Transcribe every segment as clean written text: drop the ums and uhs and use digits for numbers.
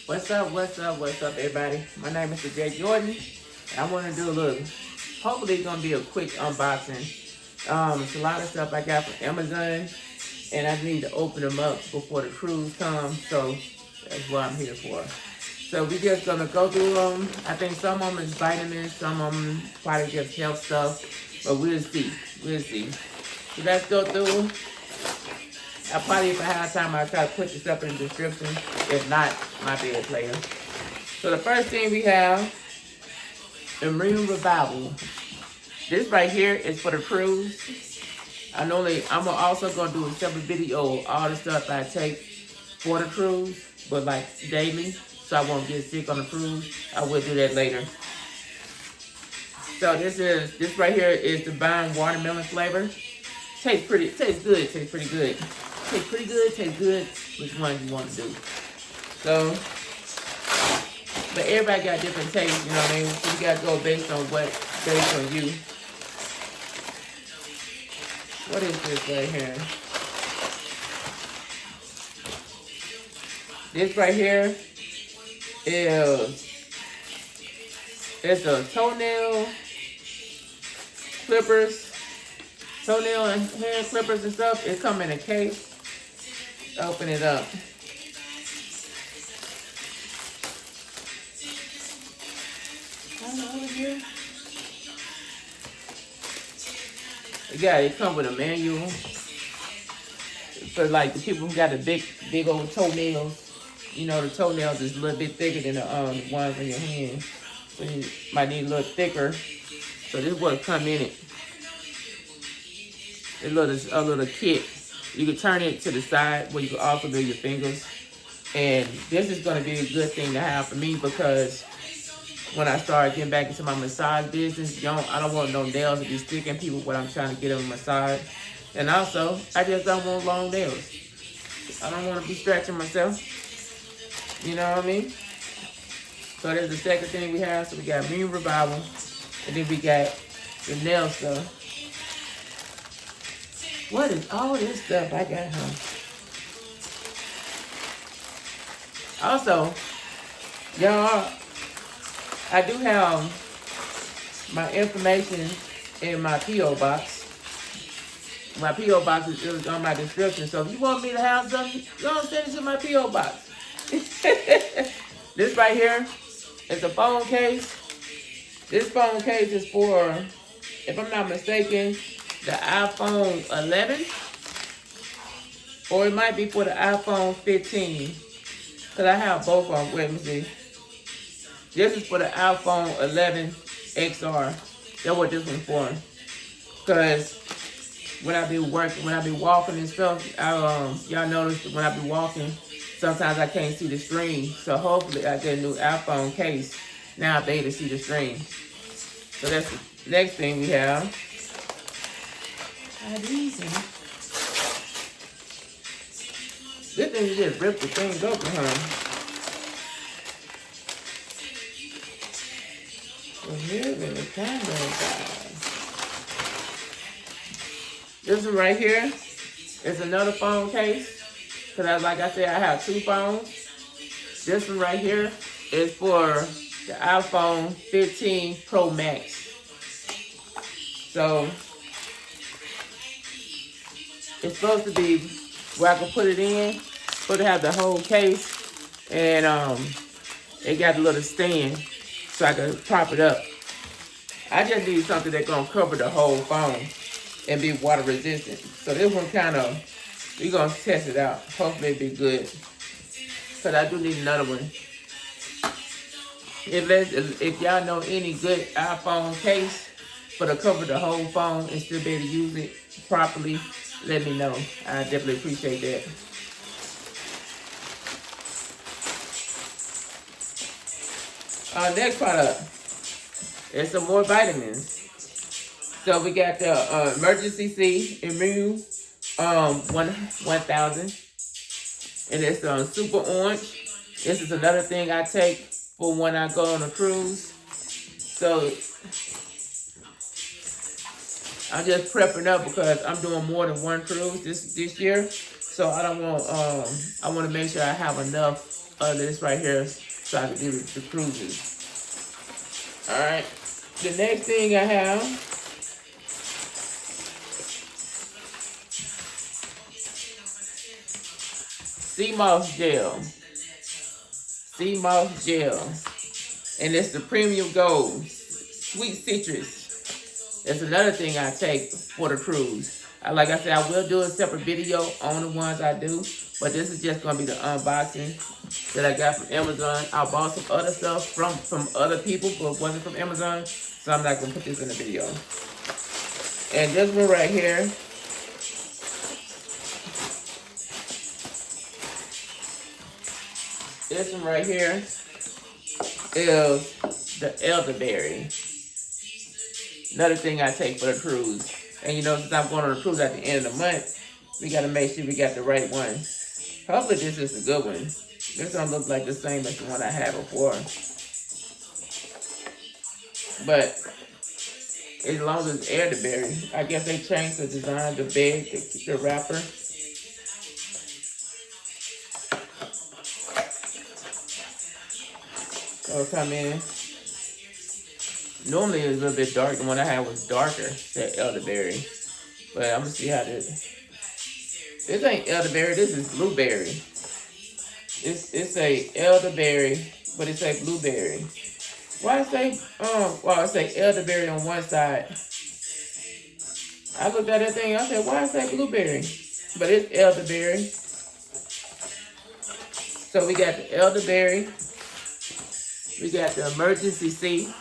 What's up, everybody? My name is TheJ Jordan. I want to do a little, hopefully it's going to be a quick unboxing. It's a lot of stuff I got from Amazon, and I need to open them up before the cruise comes, so that's what I'm here for. So we just going to go through them. I think some of them is vitamins, some of them probably just health stuff, but we'll see. So let's go through. I probably, if I have time, I'll try to put this up in the description. If not, my bad, player. So the first thing we have, Immune Revival. This right here is for the cruise. I'm also gonna do a separate video of all the stuff I take for the cruise, but like daily, so I won't get sick on the cruise. I will do that later. So this right here is the Divine Watermelon flavor. Tastes pretty good. Which one you want to do? So, but everybody got different tastes, you know what I mean? So you got to go based on you. What is this right here? This right here it's a toenail and hair clippers and stuff. It come in a case. Open it up. It come with a manual for like the people who got the big old toenails. You know, the toenails is a little bit thicker than the ones in your hand, so you might need a little thicker. So this is what come in it. A little kit. You can turn it to the side where you can also do your fingers. And this is going to be a good thing to have for me because when I start getting back into my massage business, I don't want no nails to be sticking people when I'm trying to get them a massage. And also, I just don't want long nails. I don't want to be stretching myself. You know what I mean? So there's the second thing we have. So we got Immune Revival. And then we got the nail stuff. What is all this stuff I got home? Also, y'all, I do have my information in my P.O. box. My P.O. box is on my description. So if you want me to have something, go send it to my P.O. box. This right here is a phone case. This phone case is for, if I'm not mistaken, the iPhone 11, or it might be for the iPhone 15, because I have both of them. Wait, let me see. This is for the iPhone 11 XR. That's what this one's for. Because when I be walking and stuff, y'all notice when I be walking, sometimes I can't see the screen. So hopefully I get a new iPhone case. Now I'll be able to see the screen. So that's the next thing we have. Easy. This thing just ripped the things open, huh? So here in the camera, guys. This one right here is another phone case. Because like I said, I have two phones. This one right here is for the iPhone 15 Pro Max. So it's supposed to be where I can put it in, supposed to have the whole case, and it got a little stand so I can prop it up. I just need something that's gonna cover the whole phone and be water resistant. So this one we're gonna test it out. Hopefully it'll be good, cause I do need another one. If y'all know any good iPhone case for to cover the whole phone and still be able to use it properly, let me know. I definitely appreciate that. Next product is some more vitamins. So we got the Emergency C Immune 1000, and it's Super Orange. This is another thing I take for when I go on a cruise. So I'm just prepping up because I'm doing more than one cruise this year. So I don't want, I want to make sure I have enough of this right here so I can do the cruises. All right. The next thing I have sea moss gel. Sea moss gel. And it's the premium gold. Sweet citrus. That's another thing I take for the cruise. Like I said, I will do a separate video on the ones I do. But this is just going to be the unboxing that I got from Amazon. I bought some other stuff from other people, but it wasn't from Amazon. So I'm not going to put this in the video. And this one right here. This one right here is the elderberry. Another thing I take for the cruise. And you know, since I'm going on a cruise at the end of the month, we got to make sure we got the right one. Hopefully this is a good one. This don't look like the same as the one I had before. But as long as it's elderberry, I guess they changed the design, the bag, the wrapper. So come in. Normally it's a little bit dark. The one I had was darker, that elderberry. But I'm gonna see how this ain't elderberry, this is blueberry. It's a elderberry, but it's a blueberry. Why it say elderberry on one side? I looked at that thing, I said, why it say blueberry? But it's elderberry. So we got the elderberry. We got the emergency C.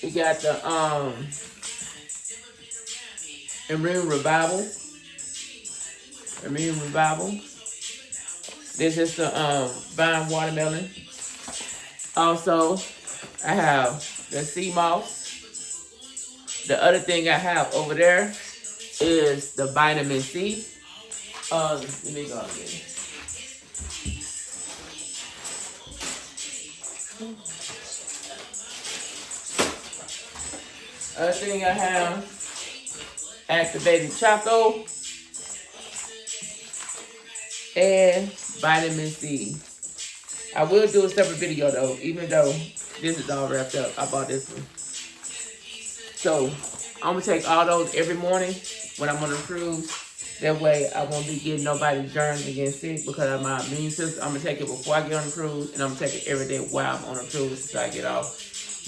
We got the immune revival. This is the vine watermelon. Also, I have the sea moss. The other thing I have over there is the vitamin C. Let me go again. Other thing I have, activated choco and vitamin C. I will do a separate video though, even though this is all wrapped up. I bought this one. So I'm gonna take all those every morning when I'm on the cruise. That way I won't be getting nobody germs and getting sick because of my immune system. I'm gonna take it before I get on the cruise, and I'm gonna take it every day while I'm on the cruise until I get off.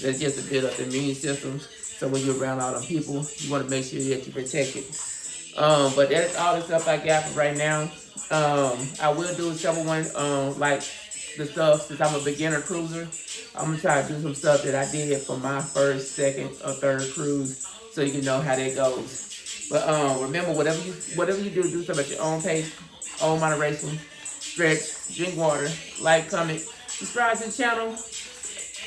That's just to build up the immune system. So when you're around all them people, you want to make sure that you protect it. But that's all the stuff I got for right now. I will do a separate one, like the stuff, since I'm a beginner cruiser. I'm going to try to do some stuff that I did for my first, second, or third cruise, so you can know how that goes. But remember, whatever you do stuff at your own pace, own moderation, stretch, drink water, like, comment, subscribe to the channel.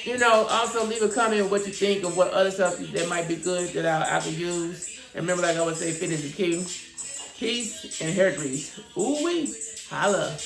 You know, also leave a comment on what you think of what other stuff that might be good that I could use. And remember, like I always say, fitness is key. Peace and hair grease. Ooh-wee. Holla.